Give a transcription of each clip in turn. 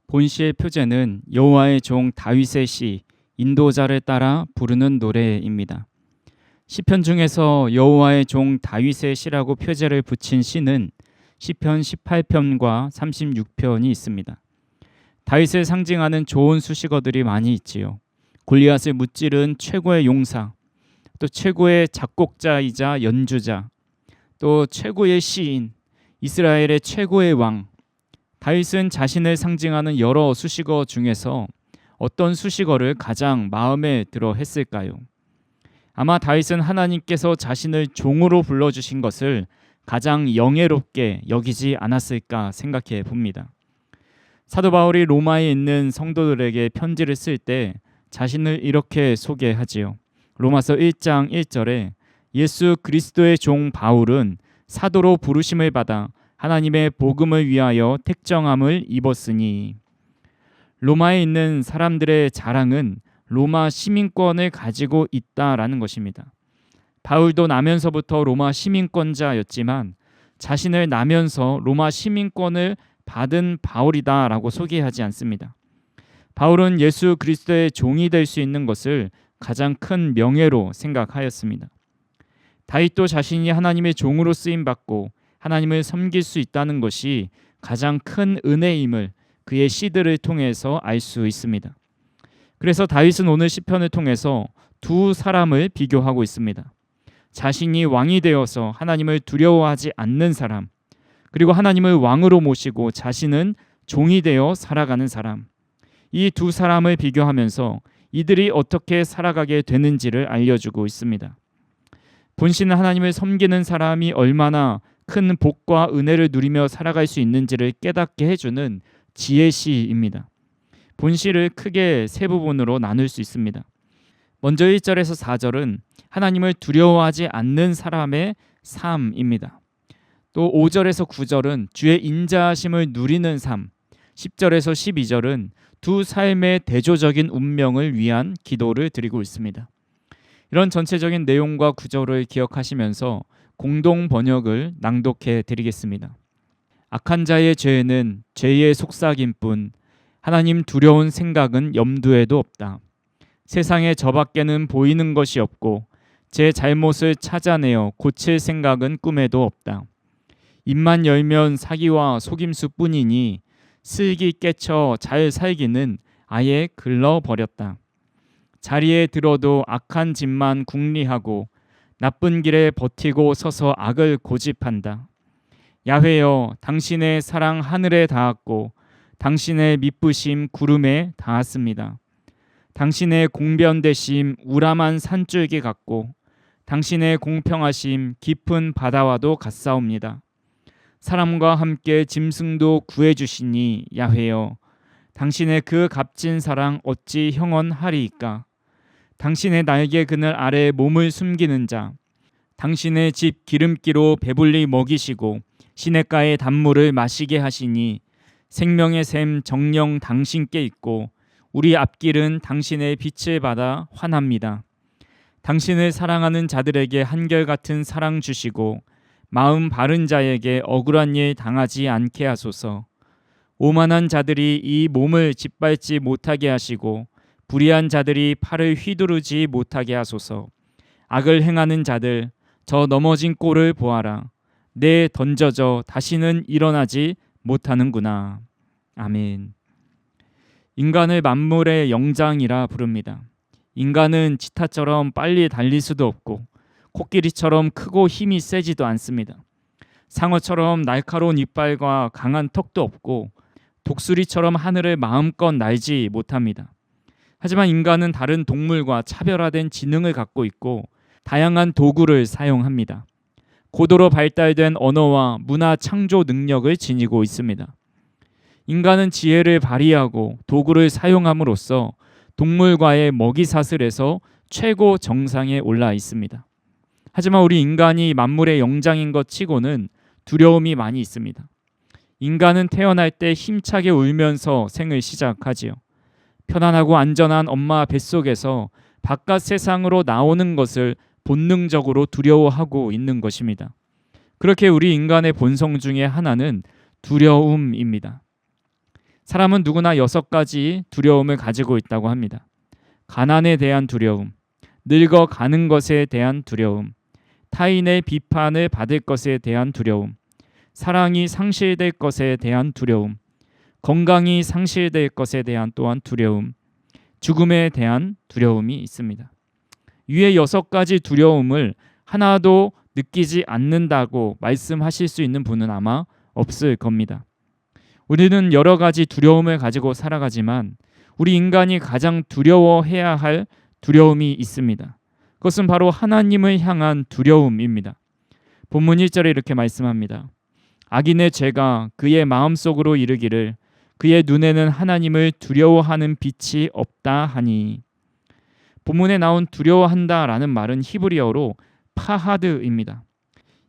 본시의 표제는 여호와의 종 다윗의 시 인도자를 따라 부르는 노래입니다. 시편 중에서 여호와의 종 다윗의 시라고 표제를 붙인 시는 시편 18편과 36편이 있습니다. 다윗을 상징하는 좋은 수식어들이 많이 있지요. 골리앗을 무찌른 최고의 용사, 또 최고의 작곡자이자 연주자, 또 최고의 시인, 이스라엘의 최고의 왕. 다윗은 자신을 상징하는 여러 수식어 중에서 어떤 수식어를 가장 마음에 들어 했을까요? 아마 다윗은 하나님께서 자신을 종으로 불러주신 것을 가장 영예롭게 여기지 않았을까 생각해 봅니다. 사도 바울이 로마에 있는 성도들에게 편지를 쓸 때 자신을 이렇게 소개하지요. 로마서 1장 1절에 예수 그리스도의 종 바울은 사도로 부르심을 받아 하나님의 복음을 위하여 택정함을 입었으니. 로마에 있는 사람들의 자랑은 로마 시민권을 가지고 있다라는 것입니다. 바울도 나면서부터 로마 시민권자였지만 자신을 나면서 로마 시민권을 받은 바울이다라고 소개하지 않습니다. 바울은 예수 그리스도의 종이 될 수 있는 것을 가장 큰 명예로 생각하였습니다. 다윗도 자신이 하나님의 종으로 쓰임받고 하나님을 섬길 수 있다는 것이 가장 큰 은혜임을 그의 시들을 통해서 알 수 있습니다. 그래서 다윗은 오늘 시편을 통해서 두 사람을 비교하고 있습니다. 자신이 왕이 되어서 하나님을 두려워하지 않는 사람, 그리고 하나님을 왕으로 모시고 자신은 종이 되어 살아가는 사람. 이 두 사람을 비교하면서 이들이 어떻게 살아가게 되는지를 알려주고 있습니다. 본신은 하나님을 섬기는 사람이 얼마나 큰 복과 은혜를 누리며 살아갈 수 있는지를 깨닫게 해주는 지혜시입니다. 본시를 크게 세 부분으로 나눌 수 있습니다. 먼저 1절에서 4절은 하나님을 두려워하지 않는 사람의 삶입니다. 또 5절에서 9절은 주의 인자하심을 누리는 삶, 10절에서 12절은 두 삶의 대조적인 운명을 위한 기도를 드리고 있습니다. 이런 전체적인 내용과 구조를 기억하시면서 공동 번역을 낭독해 드리겠습니다. 악한 자의 죄는 죄의 속삭임뿐 하나님 두려운 생각은 염두에도 없다. 세상에 저밖에는 보이는 것이 없고 제 잘못을 찾아내어 고칠 생각은 꿈에도 없다. 입만 열면 사기와 속임수뿐이니 슬기 깨쳐 잘 살기는 아예 글러버렸다. 자리에 들어도 악한 짓만 궁리하고 나쁜 길에 버티고 서서 악을 고집한다. 야훼여, 당신의 사랑 하늘에 닿았고 당신의 미쁘심 구름에 닿았습니다. 당신의 공변되심 우람한 산줄기 같고 당신의 공평하심 깊은 바다와도 같사옵니다. 사람과 함께 짐승도 구해주시니 야훼여, 당신의 그 값진 사랑 어찌 형언하리이까. 당신의 날개 그늘 아래 몸을 숨기는 자, 당신의 집 기름기로 배불리 먹이시고 시냇가의 단물을 마시게 하시니 생명의 샘 정령 당신께 있고 우리 앞길은 당신의 빛을 받아 환합니다. 당신을 사랑하는 자들에게 한결같은 사랑 주시고 마음 바른 자에게 억울한 일 당하지 않게 하소서. 오만한 자들이 이 몸을 짓밟지 못하게 하시고 불의한 자들이 팔을 휘두르지 못하게 하소서. 악을 행하는 자들 저 넘어진 꼴을 보아라. 내 던져져 다시는 일어나지 못하는구나. 아멘. 인간을 만물의 영장이라 부릅니다. 인간은 치타처럼 빨리 달릴 수도 없고 코끼리처럼 크고 힘이 세지도 않습니다. 상어처럼 날카로운 이빨과 강한 턱도 없고 독수리처럼 하늘을 마음껏 날지 못합니다. 하지만 인간은 다른 동물과 차별화된 지능을 갖고 있고 다양한 도구를 사용합니다. 고도로 발달된 언어와 문화 창조 능력을 지니고 있습니다. 인간은 지혜를 발휘하고 도구를 사용함으로써 동물과의 먹이사슬에서 최고 정상에 올라 있습니다. 하지만 우리 인간이 만물의 영장인 것 치고는 두려움이 많이 있습니다. 인간은 태어날 때 힘차게 울면서 생을 시작하지요. 편안하고 안전한 엄마 뱃속에서 바깥 세상으로 나오는 것을 본능적으로 두려워하고 있는 것입니다. 그렇게 우리 인간의 본성 중에 하나는 두려움입니다. 사람은 누구나 6가지 두려움을 가지고 있다고 합니다. 가난에 대한 두려움, 늙어가는 것에 대한 두려움, 타인의 비판을 받을 것에 대한 두려움, 사랑이 상실될 것에 대한 두려움, 건강이 상실될 것에 대한 또한 두려움, 죽음에 대한 두려움이 있습니다. 위의 6가지 두려움을 하나도 느끼지 않는다고 말씀하실 수 있는 분은 아마 없을 겁니다. 우리는 여러 가지 두려움을 가지고 살아가지만 우리 인간이 가장 두려워해야 할 두려움이 있습니다. 그것은 바로 하나님을 향한 두려움입니다. 본문 1절에 이렇게 말씀합니다. 악인의 죄가 그의 마음속으로 이르기를 그의 눈에는 하나님을 두려워하는 빛이 없다 하니. 본문에 나온 두려워한다라는 말은 히브리어로 파하드입니다.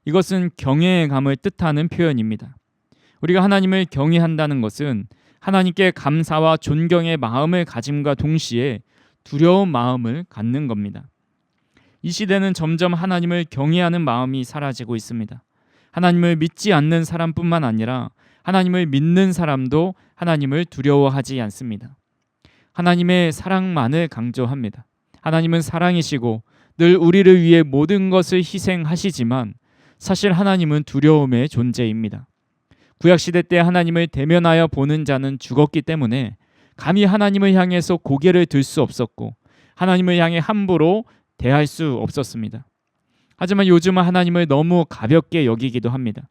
이것은 경외감을 뜻하는 표현입니다. 우리가 하나님을 경외한다는 것은 하나님께 감사와 존경의 마음을 가짐과 동시에 두려운 마음을 갖는 겁니다. 이 시대는 점점 하나님을 경외하는 마음이 사라지고 있습니다. 하나님을 믿지 않는 사람뿐만 아니라 하나님을 믿는 사람도 하나님을 두려워하지 않습니다. 하나님의 사랑만을 강조합니다. 하나님은 사랑이시고 늘 우리를 위해 모든 것을 희생하시지만 사실 하나님은 두려움의 존재입니다. 구약시대 때 하나님을 대면하여 보는 자는 죽었기 때문에 감히 하나님을 향해서 고개를 들 수 없었고 하나님을 향해 함부로 대할 수 없었습니다. 하지만 요즘은 하나님을 너무 가볍게 여기기도 합니다.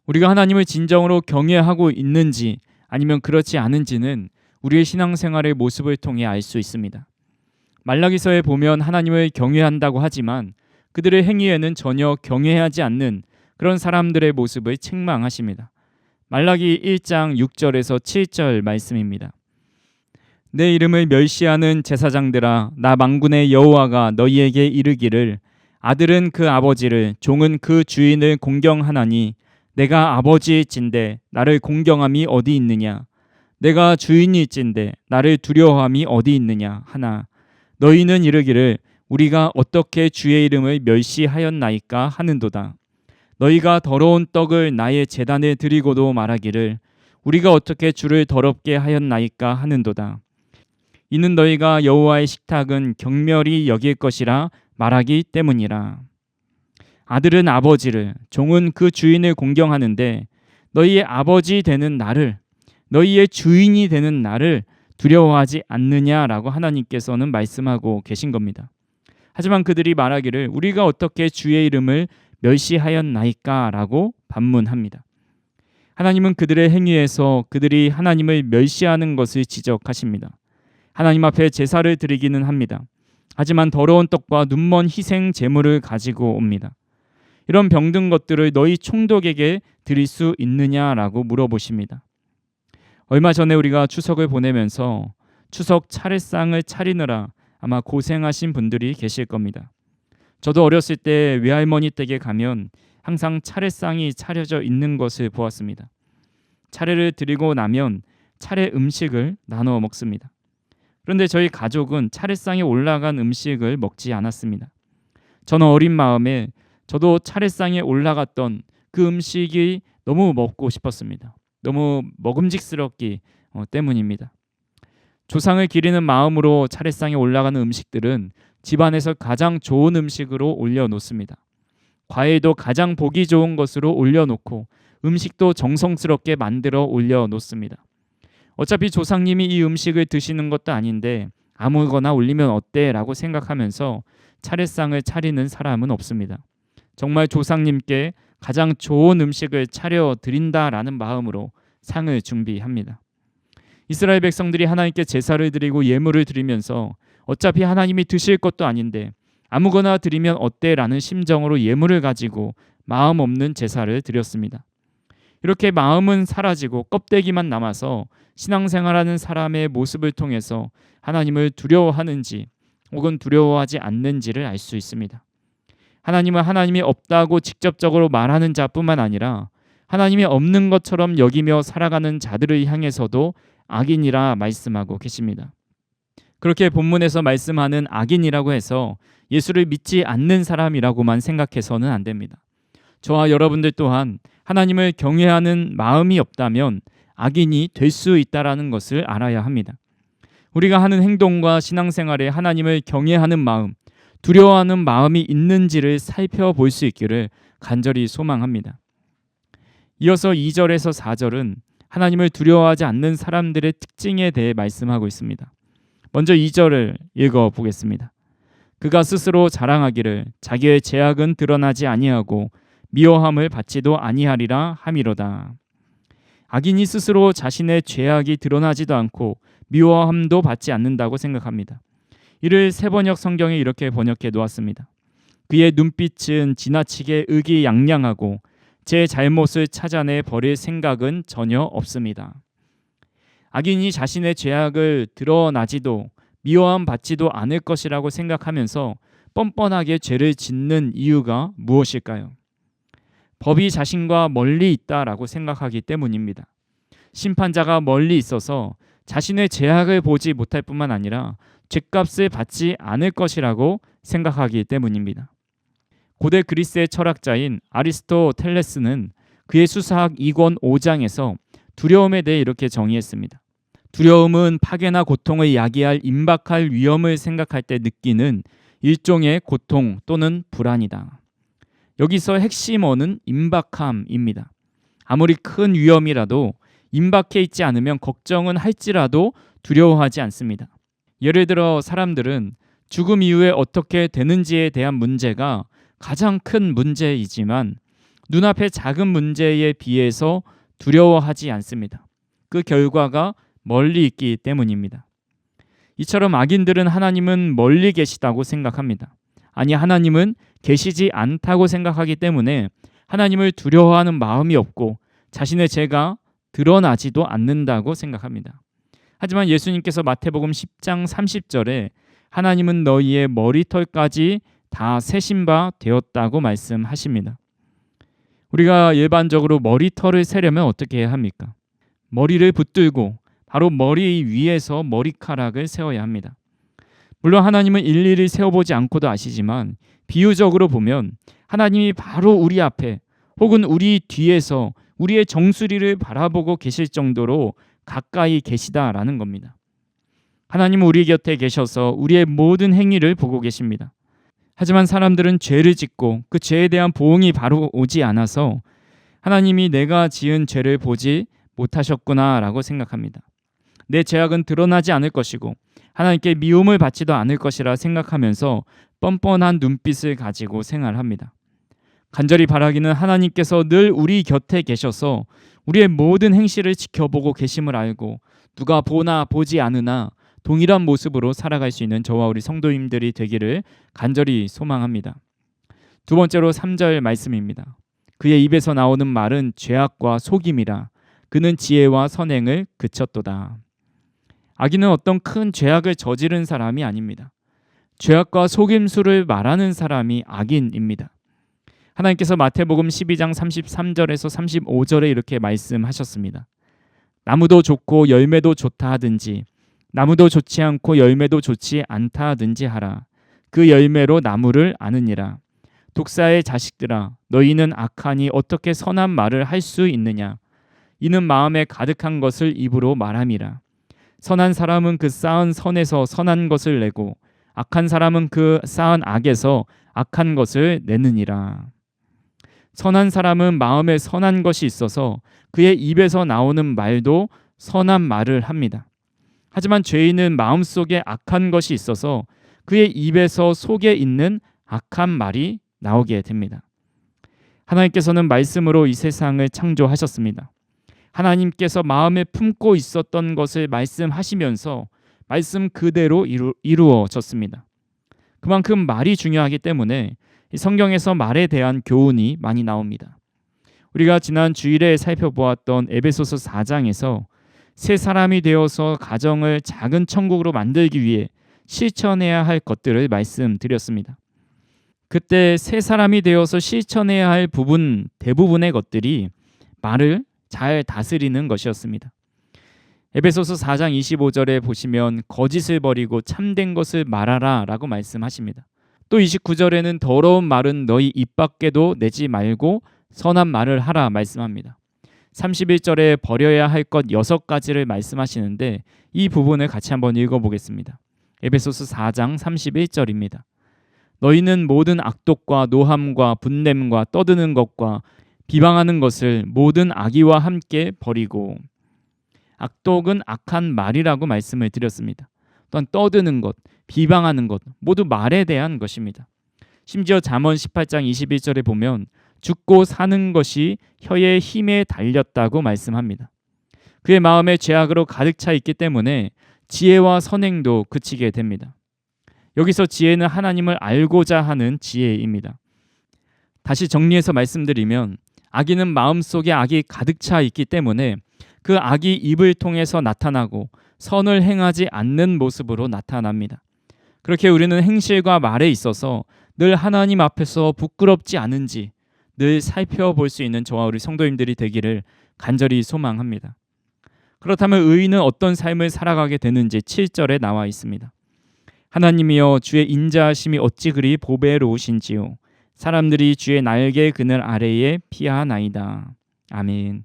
우리가 하나님을 진정으로 경외하고 있는지 아니면 그렇지 않은지는 우리의 신앙생활의 모습을 통해 알 수 있습니다. 말라기서에 보면 하나님을 경외한다고 하지만 그들의 행위에는 전혀 경외하지 않는 그런 사람들의 모습을 책망하십니다. 말라기 1장 6절에서 7절 말씀입니다. 내 이름을 멸시하는 제사장들아, 나 만군의 여호와가 너희에게 이르기를 아들은 그 아버지를 종은 그 주인을 공경하나니 내가 아버지일진데 나를 공경함이 어디 있느냐? 내가 주인일진데 나를 두려워함이 어디 있느냐 하나 너희는 이르기를 우리가 어떻게 주의 이름을 멸시하였나이까 하는도다. 너희가 더러운 떡을 나의 제단에 드리고도 말하기를 우리가 어떻게 주를 더럽게 하였나이까 하는도다. 이는 너희가 여호와의 식탁은 경멸히 여길 것이라 말하기 때문이라. 아들은 아버지를, 종은 그 주인을 공경하는데 너희의 아버지 되는 나를, 너희의 주인이 되는 나를 두려워하지 않느냐라고 하나님께서는 말씀하고 계신 겁니다. 하지만 그들이 말하기를 우리가 어떻게 주의 이름을 멸시하였나이까 라고 반문합니다. 하나님은 그들의 행위에서 그들이 하나님을 멸시하는 것을 지적하십니다. 하나님 앞에 제사를 드리기는 합니다. 하지만 더러운 떡과 눈먼 희생 제물을 가지고 옵니다. 이런 병든 것들을 너희 총독에게 드릴 수 있느냐라고 물어보십니다. 얼마 전에 우리가 추석을 보내면서 추석 차례상을 차리느라 아마 고생하신 분들이 계실 겁니다. 저도 어렸을 때 외할머니 댁에 가면 항상 차례상이 차려져 있는 것을 보았습니다. 차례를 드리고 나면 차례 음식을 나누어 먹습니다. 그런데 저희 가족은 차례상에 올라간 음식을 먹지 않았습니다. 저는 어린 마음에 저도 차례상에 올라갔던 그 음식이 너무 먹고 싶었습니다. 너무 먹음직스럽기 때문입니다. 조상을 기리는 마음으로 차례상에 올라가는 음식들은 집안에서 가장 좋은 음식으로 올려놓습니다. 과일도 가장 보기 좋은 것으로 올려놓고 음식도 정성스럽게 만들어 올려놓습니다. 어차피 조상님이 이 음식을 드시는 것도 아닌데 아무거나 올리면 어때? 라고 생각하면서 차례상을 차리는 사람은 없습니다. 정말 조상님께 가장 좋은 음식을 차려드린다라는 마음으로 상을 준비합니다. 이스라엘 백성들이 하나님께 제사를 드리고 예물을 드리면서 어차피 하나님이 드실 것도 아닌데 아무거나 드리면 어때? 라는 심정으로 예물을 가지고 마음 없는 제사를 드렸습니다. 이렇게 마음은 사라지고 껍데기만 남아서 신앙생활하는 사람의 모습을 통해서 하나님을 두려워하는지 혹은 두려워하지 않는지를 알 수 있습니다. 하나님은 하나님이 없다고 직접적으로 말하는 자뿐만 아니라 하나님이 없는 것처럼 여기며 살아가는 자들을 향해서도 악인이라 말씀하고 계십니다. 그렇게 본문에서 말씀하는 악인이라고 해서 예수를 믿지 않는 사람이라고만 생각해서는 안 됩니다. 저와 여러분들 또한 하나님을 경외하는 마음이 없다면 악인이 될 수 있다라는 것을 알아야 합니다. 우리가 하는 행동과 신앙생활에 하나님을 경외하는 마음, 두려워하는 마음이 있는지를 살펴볼 수 있기를 간절히 소망합니다. 이어서 2절에서 4절은 하나님을 두려워하지 않는 사람들의 특징에 대해 말씀하고 있습니다. 먼저 2절을 읽어보겠습니다. 그가 스스로 자랑하기를 자기의 죄악은 드러나지 아니하고 미워함을 받지도 아니하리라 함이로다. 악인이 스스로 자신의 죄악이 드러나지도 않고 미워함도 받지 않는다고 생각합니다. 이를 새번역 성경에 이렇게 번역해 놓았습니다. 그의 눈빛은 지나치게 의기양양하고 제 잘못을 찾아내 버릴 생각은 전혀 없습니다. 악인이 자신의 죄악을 드러나지도 미워함 받지도 않을 것이라고 생각하면서 뻔뻔하게 죄를 짓는 이유가 무엇일까요? 법이 자신과 멀리 있다라고 생각하기 때문입니다. 심판자가 멀리 있어서 자신의 죄악을 보지 못할 뿐만 아니라 죄값을 받지 않을 것이라고 생각하기 때문입니다. 고대 그리스의 철학자인 아리스토텔레스는 그의 수사학 2권 5장에서 두려움에 대해 이렇게 정의했습니다. 두려움은 파괴나 고통을 야기할 임박할 위험을 생각할 때 느끼는 일종의 고통 또는 불안이다. 여기서 핵심어는 임박함입니다. 아무리 큰 위험이라도 임박해 있지 않으면 걱정은 할지라도 두려워하지 않습니다. 예를 들어 사람들은 죽음 이후에 어떻게 되는지에 대한 문제가 가장 큰 문제이지만 눈앞의 작은 문제에 비해서 두려워하지 않습니다. 그 결과가 멀리 있기 때문입니다. 이처럼 악인들은 하나님은 멀리 계시다고 생각합니다. 아니, 하나님은 계시지 않다고 생각하기 때문에 하나님을 두려워하는 마음이 없고 자신의 죄가 드러나지도 않는다고 생각합니다. 하지만 예수님께서 마태복음 10장 30절에 하나님은 너희의 머리털까지 다 세신 바 되었다고 말씀하십니다. 우리가 일반적으로 머리털을 세려면 어떻게 해야 합니까? 머리를 붙들고 바로 머리 위에서 머리카락을 세워야 합니다. 물론 하나님은 일일이 세워보지 않고도 아시지만 비유적으로 보면 하나님이 바로 우리 앞에 혹은 우리 뒤에서 우리의 정수리를 바라보고 계실 정도로 가까이 계시다라는 겁니다. 하나님은 우리 곁에 계셔서 우리의 모든 행위를 보고 계십니다. 하지만 사람들은 죄를 짓고 그 죄에 대한 보응이 바로 오지 않아서 하나님이 내가 지은 죄를 보지 못하셨구나라고 생각합니다. 내 죄악은 드러나지 않을 것이고 하나님께 미움을 받지도 않을 것이라 생각하면서 뻔뻔한 눈빛을 가지고 생활합니다. 간절히 바라기는 하나님께서 늘 우리 곁에 계셔서 우리의 모든 행실을 지켜보고 계심을 알고 누가 보나 보지 않으나 동일한 모습으로 살아갈 수 있는 저와 우리 성도님들이 되기를 간절히 소망합니다. 두 번째로 3절 말씀입니다. 그의 입에서 나오는 말은 죄악과 속임이라 그는 지혜와 선행을 그쳤도다. 악인은 어떤 큰 죄악을 저지른 사람이 아닙니다. 죄악과 속임수를 말하는 사람이 악인입니다. 하나님께서 마태복음 12장 33절에서 35절에 이렇게 말씀하셨습니다. 나무도 좋고 열매도 좋다 하든지 나무도 좋지 않고 열매도 좋지 않다 하든지 하라. 그 열매로 나무를 아느니라. 독사의 자식들아, 너희는 악하니 어떻게 선한 말을 할 수 있느냐? 이는 마음에 가득한 것을 입으로 말함이라. 선한 사람은 그 쌓은 선에서 선한 것을 내고 악한 사람은 그 쌓은 악에서 악한 것을 내느니라. 선한 사람은 마음에 선한 것이 있어서 그의 입에서 나오는 말도 선한 말을 합니다. 하지만 죄인은 마음속에 악한 것이 있어서 그의 입에서 속에 있는 악한 말이 나오게 됩니다. 하나님께서는 말씀으로 이 세상을 창조하셨습니다. 하나님께서 마음에 품고 있었던 것을 말씀하시면서 말씀 그대로 이루어졌습니다. 그만큼 말이 중요하기 때문에 성경에서 말에 대한 교훈이 많이 나옵니다. 우리가 지난 주일에 살펴보았던 에베소서 4장에서 새 사람이 되어서 가정을 작은 천국으로 만들기 위해 실천해야 할 것들을 말씀드렸습니다. 그때 새 사람이 되어서 실천해야 할 대부분의 것들이 말을 잘 다스리는 것이었습니다. 에베소서 4장 25절에 보시면 거짓을 버리고 참된 것을 말하라 라고 말씀하십니다. 또 29절에는 더러운 말은 너희 입 밖에도 내지 말고 선한 말을 하라 말씀합니다. 31절에 버려야 할 것 6가지를 말씀하시는데 이 부분을 같이 한번 읽어보겠습니다. 에베소서 4장 31절입니다. 너희는 모든 악독과 노함과 분냄과 떠드는 것과 비방하는 것을 모든 악의와 함께 버리고. 악독은 악한 말이라고 말씀을 드렸습니다. 또한 떠드는 것, 비방하는 것 모두 말에 대한 것입니다. 심지어 잠언 18장 21절에 보면 죽고 사는 것이 혀의 힘에 달렸다고 말씀합니다. 그의 마음에 죄악으로 가득 차 있기 때문에 지혜와 선행도 그치게 됩니다. 여기서 지혜는 하나님을 알고자 하는 지혜입니다. 다시 정리해서 말씀드리면 악의는 마음속에 악이 가득 차 있기 때문에 그 악이 입을 통해서 나타나고 선을 행하지 않는 모습으로 나타납니다. 그렇게 우리는 행실과 말에 있어서 늘 하나님 앞에서 부끄럽지 않은지 늘 살펴볼 수 있는 저와 우리 성도님들이 되기를 간절히 소망합니다. 그렇다면 의인은 어떤 삶을 살아가게 되는지 7절에 나와 있습니다. 하나님이여 주의 인자하심이 어찌 그리 보배로우신지요. 사람들이 주의 날개 그늘 아래에 피하나이다. 아멘.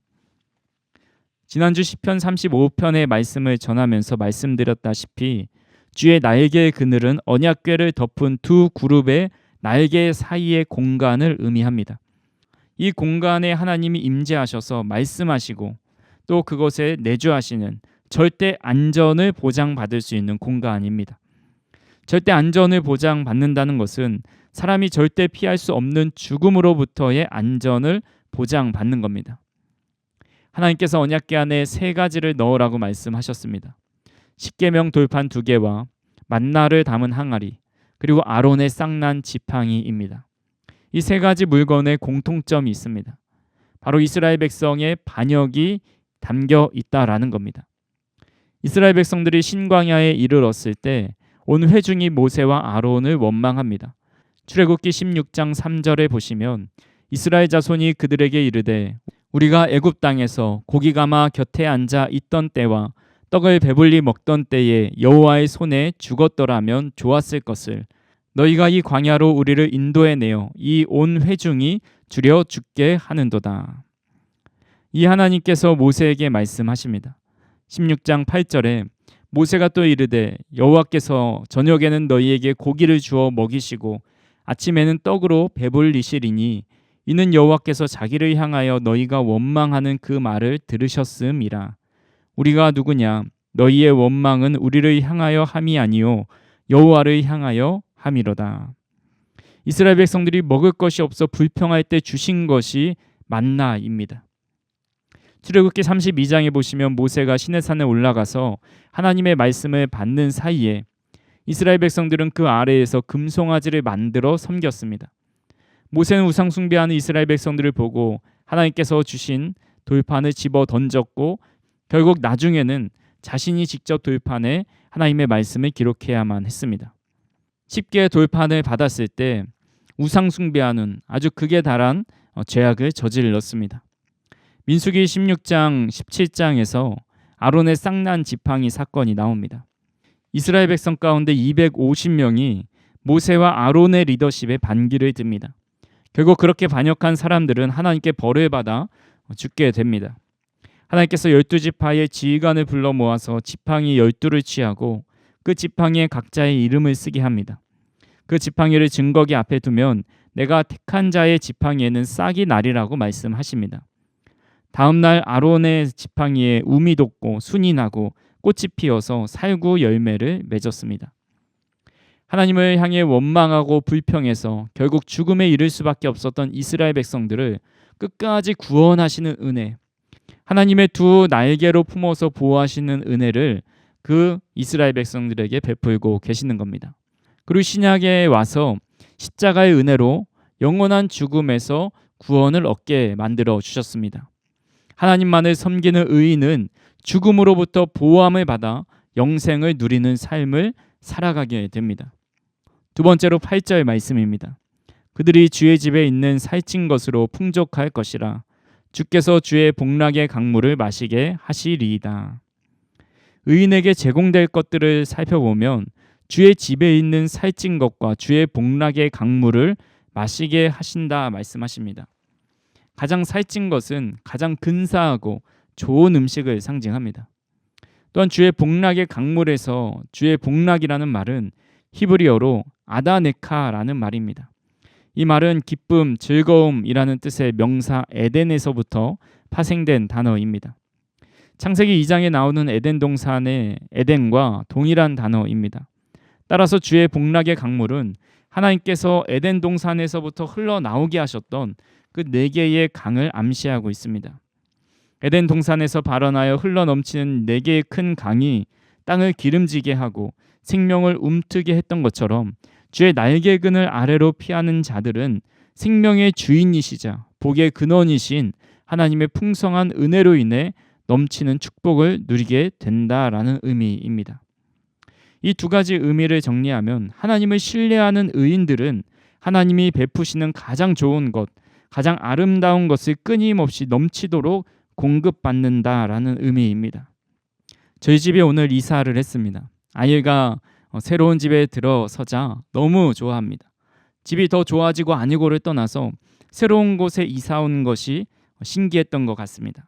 지난주 시편 35편의 말씀을 전하면서 말씀드렸다시피 주의 날개 그늘은 언약궤를 덮은 두 그룹의 날개 사이의 공간을 의미합니다. 이 공간에 하나님이 임재하셔서 말씀하시고 또 그것에 내주하시는 절대 안전을 보장받을 수 있는 공간입니다. 절대 안전을 보장받는다는 것은 사람이 절대 피할 수 없는 죽음으로부터의 안전을 보장받는 겁니다. 하나님께서 언약궤 안에 3가지를 넣으라고 말씀하셨습니다. 십계명 돌판 2개와 만나를 담은 항아리, 그리고 아론의 쌍난 지팡이입니다. 이 3가지 물건에 공통점이 있습니다. 바로 이스라엘 백성의 반역이 담겨 있다라는 겁니다. 이스라엘 백성들이 신광야에 이르렀을 때 온 회중이 모세와 아론을 원망합니다. 출애굽기 16장 3절에 보시면 이스라엘 자손이 그들에게 이르되 우리가 애굽 땅에서 고기 감아 곁에 앉아 있던 때와 떡을 배불리 먹던 때에 여호와의 손에 죽었더라면 좋았을 것을 너희가 이 광야로 우리를 인도해내어 이 온 회중이 줄여 죽게 하는도다. 이 하나님께서 모세에게 말씀하십니다. 16장 8절에 모세가 또 이르되 여호와께서 저녁에는 너희에게 고기를 주어 먹이시고 아침에는 떡으로 배불리시리니 이는 여호와께서 자기를 향하여 너희가 원망하는 그 말을 들으셨음이라. 우리가 누구냐? 너희의 원망은 우리를 향하여 함이 아니요 여호와를 향하여 함이로다. 이스라엘 백성들이 먹을 것이 없어 불평할 때 주신 것이 만나입니다. 출애굽기 32장에 보시면 모세가 시내산에 올라가서 하나님의 말씀을 받는 사이에 이스라엘 백성들은 그 아래에서 금송아지를 만들어 섬겼습니다. 모세는 우상 숭배하는 이스라엘 백성들을 보고 하나님께서 주신 돌판을 집어 던졌고 결국 나중에는 자신이 직접 돌판에 하나님의 말씀을 기록해야만 했습니다. 10개의 돌판을 받았을 때 우상 숭배하는 아주 극에 달한 죄악을 저질렀습니다. 민수기 16장 17장에서 아론의 쌍난 지팡이 사건이 나옵니다. 이스라엘 백성 가운데 250명이 모세와 아론의 리더십에 반기를 듭니다. 결국 그렇게 반역한 사람들은 하나님께 벌을 받아 죽게 됩니다. 하나님께서 12지파의 지휘관을 불러 모아서 지팡이 12를 취하고 그 지팡이에 각자의 이름을 쓰게 합니다. 그 지팡이를 증거기 앞에 두면 내가 택한 자의 지팡이에는 싹이 나리라고 말씀하십니다. 다음 날 아론의 지팡이에 움이 돋고 순이 나고 꽃이 피어서 살구 열매를 맺었습니다. 하나님을 향해 원망하고 불평해서 결국 죽음에 이를 수밖에 없었던 이스라엘 백성들을 끝까지 구원하시는 은혜, 하나님의 두 날개로 품어서 보호하시는 은혜를 그 이스라엘 백성들에게 베풀고 계시는 겁니다. 그리고 신약에 와서 십자가의 은혜로 영원한 죽음에서 구원을 얻게 만들어 주셨습니다. 하나님만을 섬기는 의인은 죽음으로부터 보호함을 받아 영생을 누리는 삶을 살아가게 됩니다. 두 번째로 8절 말씀입니다. 그들이 주의 집에 있는 살찐 것으로 풍족할 것이라. 주께서 주의 복락의 강물을 마시게 하시리이다. 의인에게 제공될 것들을 살펴보면 주의 집에 있는 살찐 것과 주의 복락의 강물을 마시게 하신다 말씀하십니다. 가장 살찐 것은 가장 근사하고 좋은 음식을 상징합니다. 또한 주의 복락의 강물에서 주의 복락이라는 말은 히브리어로 아다네카라는 말입니다. 이 말은 기쁨, 즐거움이라는 뜻의 명사 에덴에서부터 파생된 단어입니다. 창세기 2장에 나오는 에덴 동산의 에덴과 동일한 단어입니다. 따라서 주의 복락의 강물은 하나님께서 에덴 동산에서부터 흘러나오게 하셨던 그 4개의 강을 암시하고 있습니다. 에덴 동산에서 발원하여 흘러넘치는 4개의 큰 강이 땅을 기름지게 하고 생명을 움트게 했던 것처럼 주의 날개근을 아래로 피하는 자들은 생명의 주인이시자 복의 근원이신 하나님의 풍성한 은혜로 인해 넘치는 축복을 누리게 된다라는 의미입니다. 이 2가지 의미를 정리하면 하나님을 신뢰하는 의인들은 하나님이 베푸시는 가장 좋은 것, 가장 아름다운 것을 끊임없이 넘치도록 공급받는다라는 의미입니다. 저희 집에 오늘 이사를 했습니다. 아이가 새로운 집에 들어서자 너무 좋아합니다. 집이 더 좋아지고 아니고를 떠나서 새로운 곳에 이사 온 것이 신기했던 것 같습니다.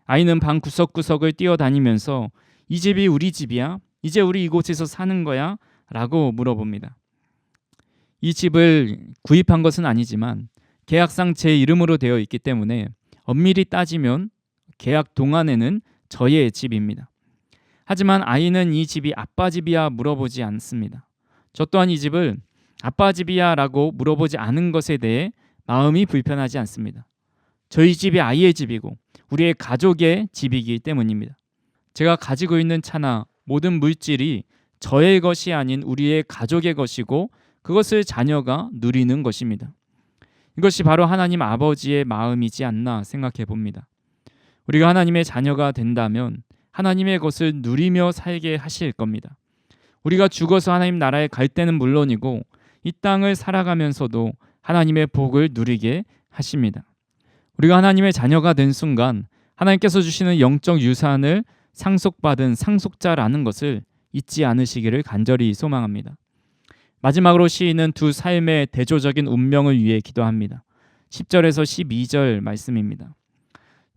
아이는 방 구석구석을 뛰어다니면서 이 집이 우리 집이야? 이제 우리 이곳에서 사는 거야? 라고 물어봅니다. 이 집을 구입한 것은 아니지만 계약상 제 이름으로 되어 있기 때문에 엄밀히 따지면 계약 동안에는 저의 집입니다. 하지만 아이는 이 집이 아빠 집이야 물어보지 않습니다. 저 또한 이 집을 아빠 집이야 라고 물어보지 않은 것에 대해 마음이 불편하지 않습니다. 저희 집이 아이의 집이고 우리의 가족의 집이기 때문입니다. 제가 가지고 있는 차나 모든 물질이 저의 것이 아닌 우리의 가족의 것이고 그것을 자녀가 누리는 것입니다. 이것이 바로 하나님 아버지의 마음이지 않나 생각해 봅니다. 우리가 하나님의 자녀가 된다면 하나님의 것을 누리며 살게 하실 겁니다. 우리가 죽어서 하나님 나라에 갈 때는 물론이고 이 땅을 살아가면서도 하나님의 복을 누리게 하십니다. 우리가 하나님의 자녀가 된 순간 하나님께서 주시는 영적 유산을 상속받은 상속자라는 것을 잊지 않으시기를 간절히 소망합니다. 마지막으로 시인은 2 삶의 대조적인 운명을 위해 기도합니다. 10절에서 12절 말씀입니다.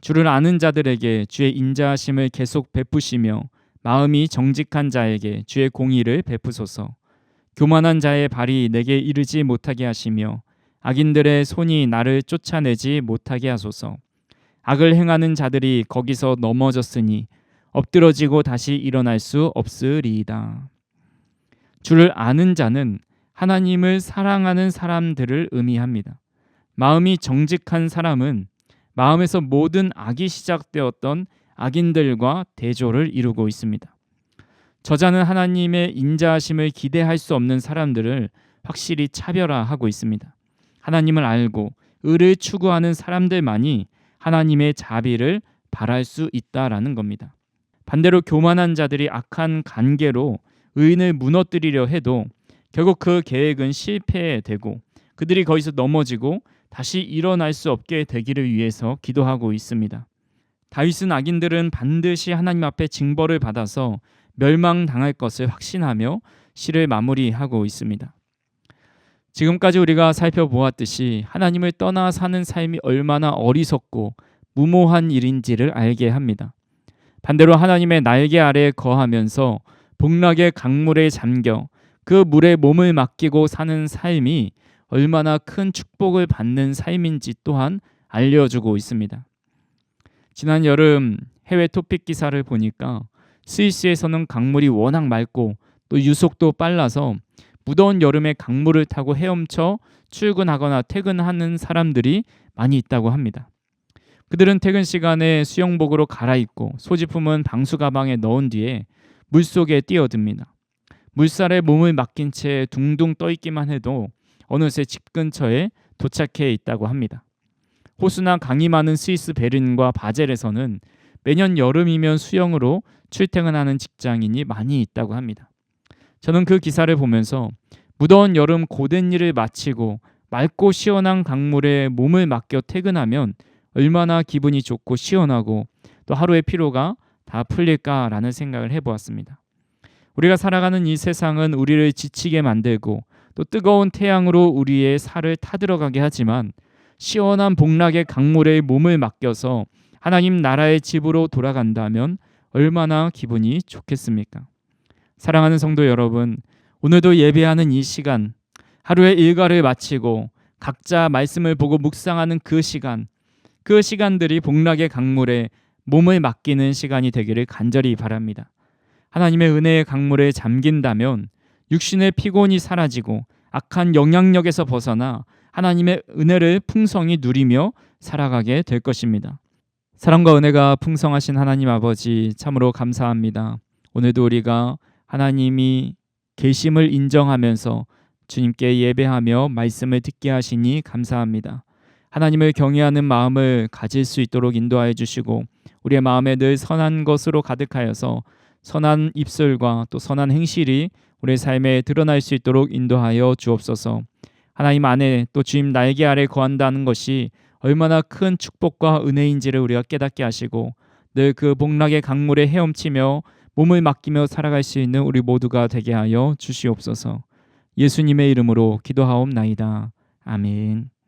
주를 아는 자들에게 주의 인자하심을 계속 베푸시며 마음이 정직한 자에게 주의 공의를 베푸소서. 교만한 자의 발이 내게 이르지 못하게 하시며 악인들의 손이 나를 쫓아내지 못하게 하소서. 악을 행하는 자들이 거기서 넘어졌으니 엎드러지고 다시 일어날 수 없으리이다. 주를 아는 자는 하나님을 사랑하는 사람들을 의미합니다. 마음이 정직한 사람은 마음에서 모든 악이 시작되었던 악인들과 대조를 이루고 있습니다. 저자는 하나님의 인자하심을 기대할 수 없는 사람들을 확실히 차별화하고 있습니다. 하나님을 알고 의를 추구하는 사람들만이 하나님의 자비를 바랄 수 있다라는 겁니다. 반대로 교만한 자들이 악한 관계로 의인을 무너뜨리려 해도 결국 그 계획은 실패되고 그들이 거기서 넘어지고 다시 일어날 수 없게 되기를 위해서 기도하고 있습니다. 다윗은 악인들은 반드시 하나님 앞에 징벌을 받아서 멸망당할 것을 확신하며 시를 마무리하고 있습니다. 지금까지 우리가 살펴보았듯이 하나님을 떠나 사는 삶이 얼마나 어리석고 무모한 일인지를 알게 합니다. 반대로 하나님의 날개 아래에 거하면서 복락의 강물에 잠겨 그 물에 몸을 맡기고 사는 삶이 얼마나 큰 축복을 받는 삶인지 또한 알려주고 있습니다. 지난 여름 해외 토픽 기사를 보니까 스위스에서는 강물이 워낙 맑고 또 유속도 빨라서 무더운 여름에 강물을 타고 헤엄쳐 출근하거나 퇴근하는 사람들이 많이 있다고 합니다. 그들은 퇴근 시간에 수영복으로 갈아입고 소지품은 방수 가방에 넣은 뒤에 물속에 뛰어듭니다. 물살에 몸을 맡긴 채 둥둥 떠있기만 해도 어느새 집 근처에 도착해 있다고 합니다. 호수나 강이 많은 스위스 베른과 바젤에서는 매년 여름이면 수영으로 출퇴근하는 직장인이 많이 있다고 합니다. 저는 그 기사를 보면서 무더운 여름 고된 일을 마치고 맑고 시원한 강물에 몸을 맡겨 퇴근하면 얼마나 기분이 좋고 시원하고 또 하루의 피로가 다 풀릴까라는 생각을 해보았습니다. 우리가 살아가는 이 세상은 우리를 지치게 만들고 또 뜨거운 태양으로 우리의 살을 타들어가게 하지만 시원한 복락의 강물에 몸을 맡겨서 하나님 나라의 집으로 돌아간다면 얼마나 기분이 좋겠습니까? 사랑하는 성도 여러분, 오늘도 예배하는 이 시간, 하루의 일과를 마치고 각자 말씀을 보고 묵상하는 그 시간, 그 시간들이 복락의 강물에 몸을 맡기는 시간이 되기를 간절히 바랍니다. 하나님의 은혜의 강물에 잠긴다면 육신의 피곤이 사라지고 악한 영향력에서 벗어나 하나님의 은혜를 풍성히 누리며 살아가게 될 것입니다. 사랑과 은혜가 풍성하신 하나님 아버지, 참으로 감사합니다. 오늘도 우리가 하나님이 계심을 인정하면서 주님께 예배하며 말씀을 듣게 하시니 감사합니다. 하나님을 경외하는 마음을 가질 수 있도록 인도하여 주시고 우리의 마음에 늘 선한 것으로 가득하여서 선한 입술과 또 선한 행실이 우리의 삶에 드러날 수 있도록 인도하여 주옵소서. 하나님 안에 또 주님 날개 아래 거한다는 것이 얼마나 큰 축복과 은혜인지를 우리가 깨닫게 하시고 늘 그 복락의 강물에 헤엄치며 몸을 맡기며 살아갈 수 있는 우리 모두가 되게 하여 주시옵소서. 예수님의 이름으로 기도하옵나이다. 아멘.